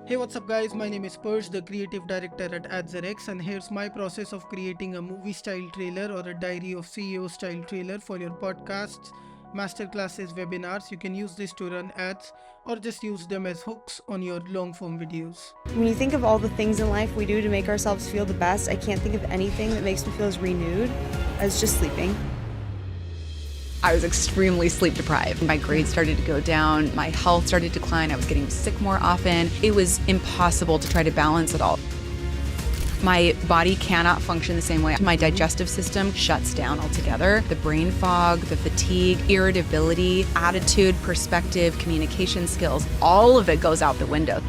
Hey, what's up guys? My name is Persh, the creative director at AdsRx, and here's my process of creating a movie style trailer or a diary of CEO style trailer for your podcasts, masterclasses, webinars. You can use this to run ads or just use them as hooks on your long form videos. When you think of all the things in life we do to make ourselves feel the best, I can't think of anything that makes me feel as renewed as just sleeping. I was extremely sleep deprived. My grades started to go down, my health started to decline, I was getting sick more often. It was impossible to try to balance it all. My body cannot function the same way. My digestive system shuts down altogether. The brain fog, the fatigue, irritability, attitude, perspective, communication skills, all of it goes out the window.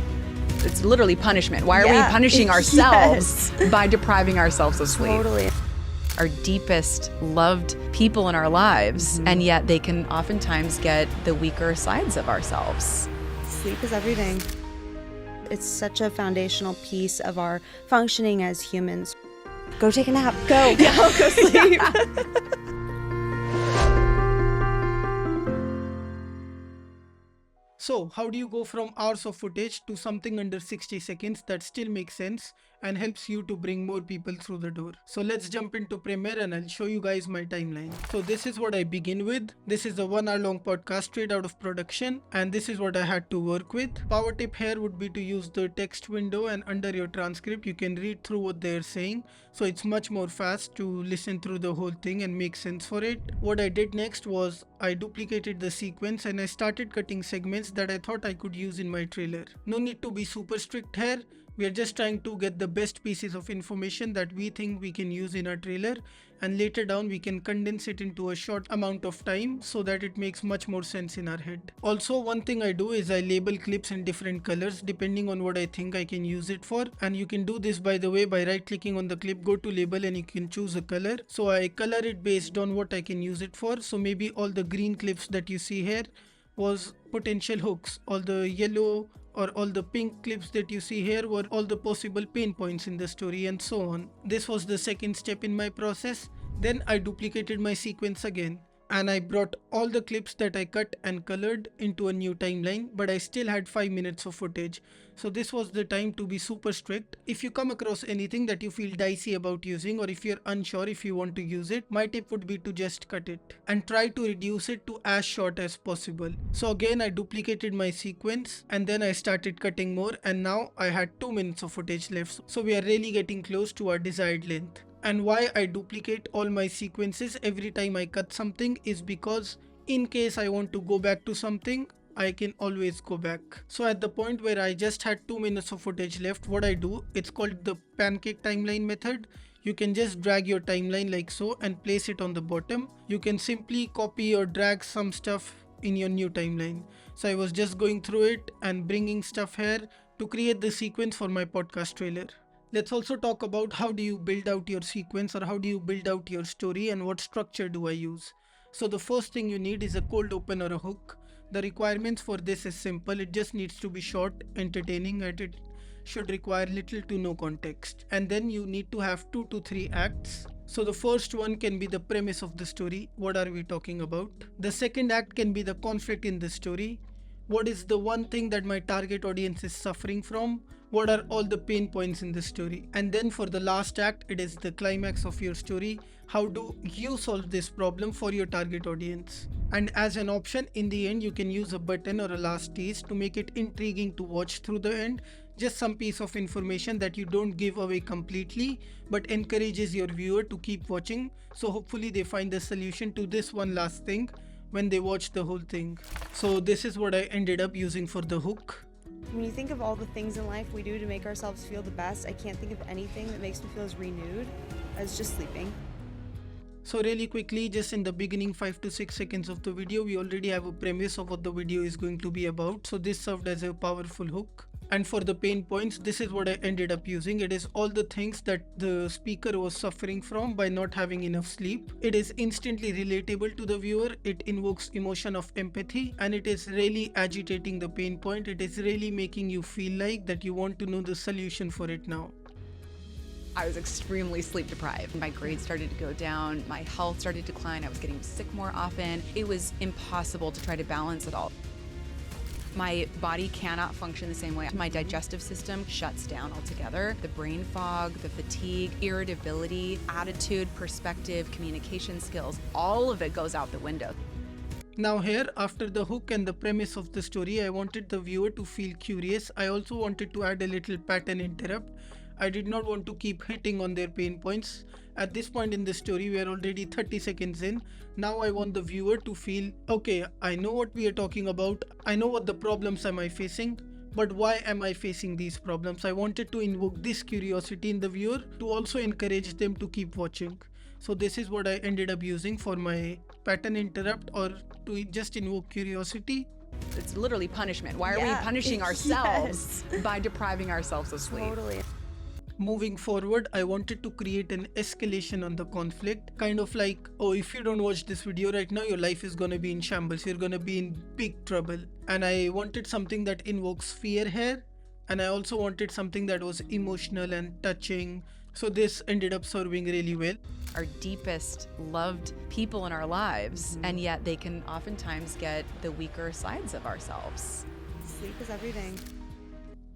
It's literally punishment. Why are we punishing ourselves by depriving ourselves of sleep? Totally. Our deepest loved people in our lives, and yet they can oftentimes get the weaker sides of ourselves. Sleep is everything. It's such a foundational piece of our functioning as humans. Go take a nap. Go. Go sleep. So, how do you go from hours of footage to something under 60 seconds that still makes sense and helps you to bring more people through the door? So let's jump into Premiere and I'll show you guys my timeline. So this is what I begin with. This is a 1 hour long podcast straight out of production, and this is what I had to work with. Power tip here would be to use the text window, and under your transcript you can read through what they're saying, so it's much more fast to listen through the whole thing and make sense for it. What I did next was I duplicated the sequence and I started cutting segments that I thought I could use in my trailer. No need to be super strict here. We are just trying to get the best pieces of information that we think we can use in our trailer, and later down we can condense it into a short amount of time so that it makes much more sense in our head. Also, one thing I do is I label clips in different colors depending on what I think I can use it for, and you can do this by the way by right clicking on the clip, go to label, and you can choose a color. So I color it based on what I can use it for. So maybe all the green clips that you see here was potential hooks, all the yellow or all the pink clips that you see here were all the possible pain points in the story, and so on. This was the second step in my process. Then I duplicated my sequence again, and I brought all the clips that I cut and colored into a new timeline, but I still had 5 minutes of footage. So this was the time to be super strict. If you come across anything that you feel dicey about using, or if you're unsure if you want to use it, my tip would be to just cut it and try to reduce it to as short as possible. So again, I duplicated my sequence and then I started cutting more, and now I had 2 minutes of footage left. So we are really getting close to our desired length. And why I duplicate all my sequences every time I cut something is because in case I want to go back to something, I can always go back. So at the point where I just had 2 minutes of footage left, what I do, it's called the Pancake timeline method. You can just drag your timeline like so and place it on the bottom. You can simply copy or drag some stuff in your new timeline. So I was just going through it and bringing stuff here to create the sequence for my podcast trailer. Let's also talk about how do you build out your sequence, or how do you build out your story, and what structure do I use. So the first thing you need is a cold open or a hook. The requirements for this is simple. It just needs to be short, entertaining, and it should require little to no context. And then you need to have 2 to 3 acts. So the first one can be the premise of the story. What are we talking about? The second act can be the conflict in the story. What is the one thing that my target audience is suffering from? What are all the pain points in the story? And then for the last act, it is the climax of your story. How do you solve this problem for your target audience? And as an option, in the end, you can use a button or a last tease to make it intriguing to watch through the end. Just some piece of information that you don't give away completely, but encourages your viewer to keep watching. So hopefully they find the solution to this one last thing when they watch the whole thing. So this is what I ended up using for the hook. When you think of all the things in life we do to make ourselves feel the best, I can't think of anything that makes me feel as renewed as just sleeping. So really quickly, just in the beginning 5 to 6 seconds of the video, we already have a premise of what the video is going to be about. So this served as a powerful hook. And for the pain points, this is what I ended up using. It is all the things that the speaker was suffering from by not having enough sleep. It is instantly relatable to the viewer. It invokes emotion of empathy, and it is really agitating the pain point. It is really making you feel like that you want to know the solution for it now. I was extremely sleep deprived. My grades started to go down, my health started to decline, I was getting sick more often. It was impossible to try to balance it all. My body cannot function the same way. My digestive system shuts down altogether. The brain fog, the fatigue, irritability, attitude, perspective, communication skills, all of it goes out the window. Now here, after the hook and the premise of the story, I wanted the viewer to feel curious. I also wanted to add a little pattern interrupt. I did not want to keep hitting on their pain points. At this point in the story, we are already 30 seconds in. Now I want the viewer to feel, okay, I know what we are talking about. I know what the problems am I facing, but why am I facing these problems? I wanted to invoke this curiosity in the viewer to also encourage them to keep watching. So this is what I ended up using for my pattern interrupt, or to just invoke curiosity. It's literally punishment. Why are we punishing ourselves by depriving ourselves of sleep? Totally. Moving forward, I wanted to create an escalation on the conflict, kind of like, oh, if you don't watch this video right now, your life is gonna be in shambles, you're gonna be in big trouble. And I wanted something that invokes fear here, and I also wanted something that was emotional and touching. So this ended up serving really well. Our deepest loved people in our lives, and yet they can oftentimes get the weaker sides of ourselves. Sleep is everything.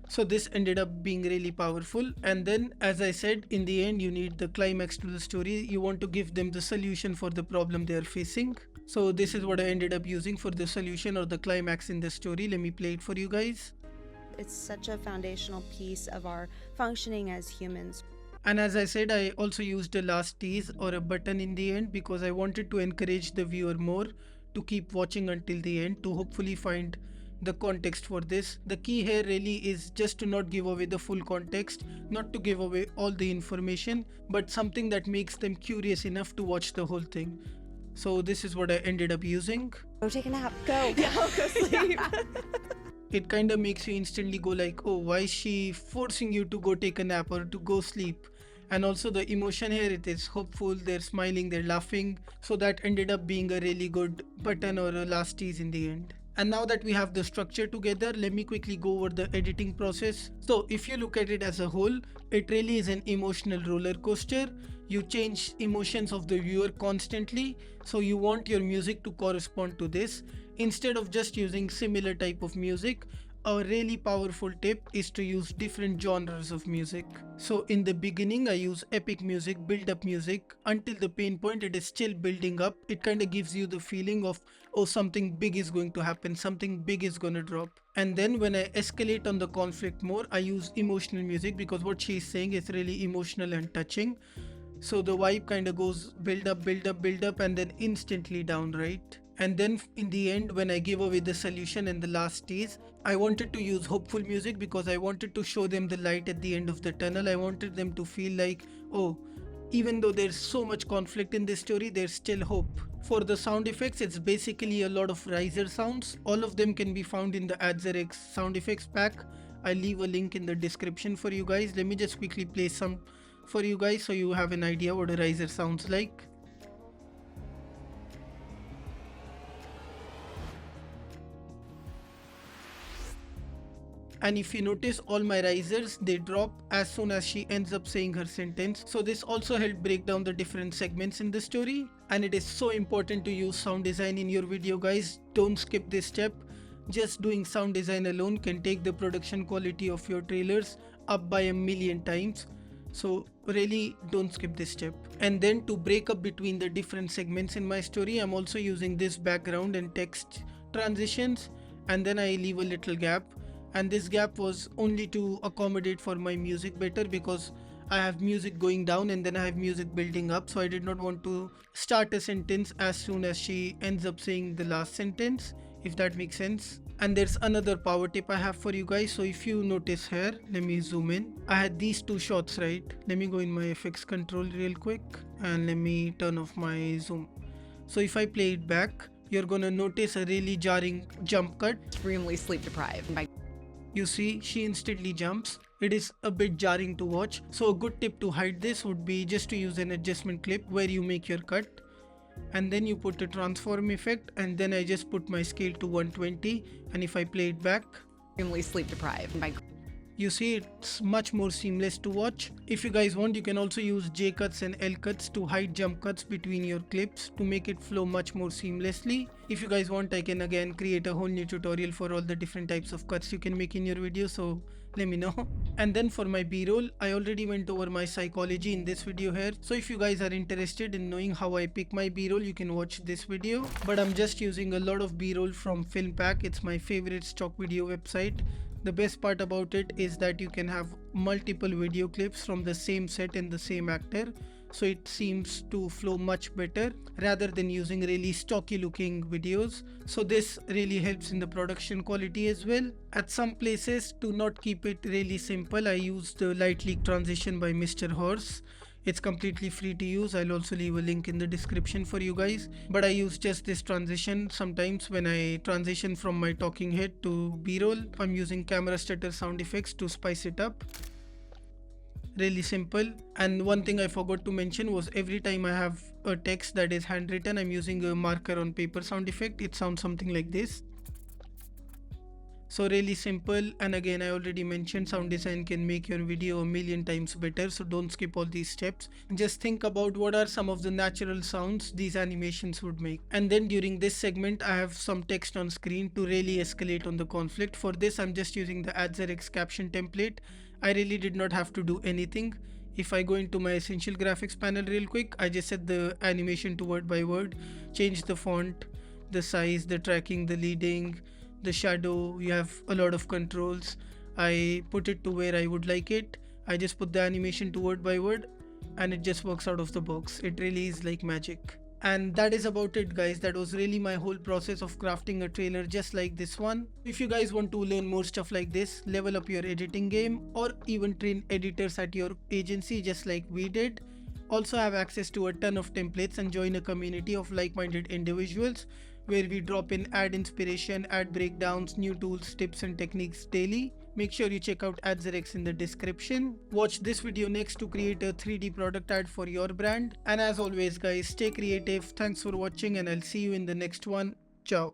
So this ended up being really powerful. And then, as I said, in the end, you need the climax to the story. You want to give them the solution for the problem they are facing. So this is what I ended up using for the solution or the climax in the story. Let me play it for you guys. It's such a foundational piece of our functioning as humans. And as I said, I also used a last tease or a button in the end because I wanted to encourage the viewer more to keep watching until the end to hopefully find the context for this. The key here really is just to not give away the full context, not to give away all the information, but something that makes them curious enough to watch the whole thing. So this is what I ended up using. Go take a nap. Go. Go sleep. It kind of makes you instantly go like, oh, why is she forcing you to go take a nap or to go sleep? And also the emotion here, it is hopeful, they're smiling, they're laughing. So that ended up being a really good button or a last tease in the end. And now that we have the structure together, let me quickly go over the editing process. So if you look at it as a whole, it really is an emotional roller coaster. You change emotions of the viewer constantly. So you want your music to correspond to this. Instead of just using similar type of music, a really powerful tip is to use different genres of music. So in the beginning, I use epic music, build-up music. Until the pain point, it is still building up. It kind of gives you the feeling of, oh, something big is going to happen, something big is going to drop. And then when I escalate on the conflict more, I use emotional music because what she's saying is really emotional and touching. So the vibe kind of goes build up, build up, build up, and then instantly down, right? And then in the end, when I give away the solution and the last tease, I wanted to use hopeful music because I wanted to show them the light at the end of the tunnel. I wanted them to feel like, oh, even though there's so much conflict in this story, there's still hope. For the sound effects, it's basically a lot of riser sounds. All of them can be found in the AdsRx sound effects pack. I'll leave a link in the description for you guys. Let me just quickly play some for you guys so you have an idea what a riser sounds like. And if you notice, all my risers, they drop as soon as she ends up saying her sentence. So this also helped break down the different segments in the story. And it is so important to use sound design in your video, guys. Don't skip this step. Just doing sound design alone can take the production quality of your trailers up by 1,000,000 times. So really don't skip this step. And then to break up between the different segments in my story, I'm also using this background and text transitions. And then I leave a little gap. And this gap was only to accommodate for my music better because I have music going down and then I have music building up. So I did not want to start a sentence as soon as she ends up saying the last sentence, if that makes sense. And there's another power tip I have for you guys. So if you notice here, let me zoom in. I had these two shots, right? Let me go in my FX control real quick and let me turn off my zoom. So if I play it back, you're gonna notice a really jarring jump cut. Extremely sleep deprived. You see, she instantly jumps. It is a bit jarring to watch. So a good tip to hide this would be just to use an adjustment clip where you make your cut. And then you put a transform effect, and then I just put my scale to 120. And if I play it back, Extremely sleep deprived. You see, it's much more seamless to watch. If you guys want, you can also use J cuts and L cuts to hide jump cuts between your clips to make it flow much more seamlessly. If you guys want, I can again create a whole new tutorial for all the different types of cuts you can make in your video, so let me know. And then for my b-roll, I already went over my psychology in this video here, so if you guys are interested in knowing how I pick my b-roll, you can watch this video. But I'm just using a lot of b-roll from Filmpack. It's my favorite stock video website. The best part about it is that you can have multiple video clips from the same set and the same actor, so it seems to flow much better rather than using really stocky looking videos. So this really helps in the production quality as well. At some places, to not keep it really simple, I use the light leak transition by Mr. Horse. It's completely free to use. I'll also leave a link in the description for you guys. But I use just this transition sometimes when I transition from my talking head to b-roll. I'm using camera stutter sound effects to spice it up. Really simple. And one thing I forgot to mention was every time I have a text that is handwritten, I'm using a marker on paper sound effect. It sounds something like this. So really simple, and again I already mentioned sound design can make your video a million times better, so don't skip all these steps. Just think about what are some of the natural sounds these animations would make. And then during this segment I have some text on screen to really escalate on the conflict. For this I'm just using the AdsRx caption template. I really did not have to do anything. If I go into my essential graphics panel real quick, I just set the animation to word by word, change the font, the size, the tracking, the leading, the shadow. You have a lot of controls. I put it to where I would like it. I just put the animation to word by word and it just works out of the box. It really is like magic. And that is about it, guys. That was really my whole process of crafting a trailer just like this one. If you guys want to learn more stuff like this, level up your editing game, or even train editors at your agency just like we did, also have access to a ton of templates and join a community of like-minded individuals where we drop in ad inspiration, ad breakdowns, new tools, tips and techniques daily. Make sure you check out AdsRx in the description. Watch this video next to create a 3D product ad for your brand. And as always guys, stay creative. Thanks for watching and I'll see you in the next one. Ciao.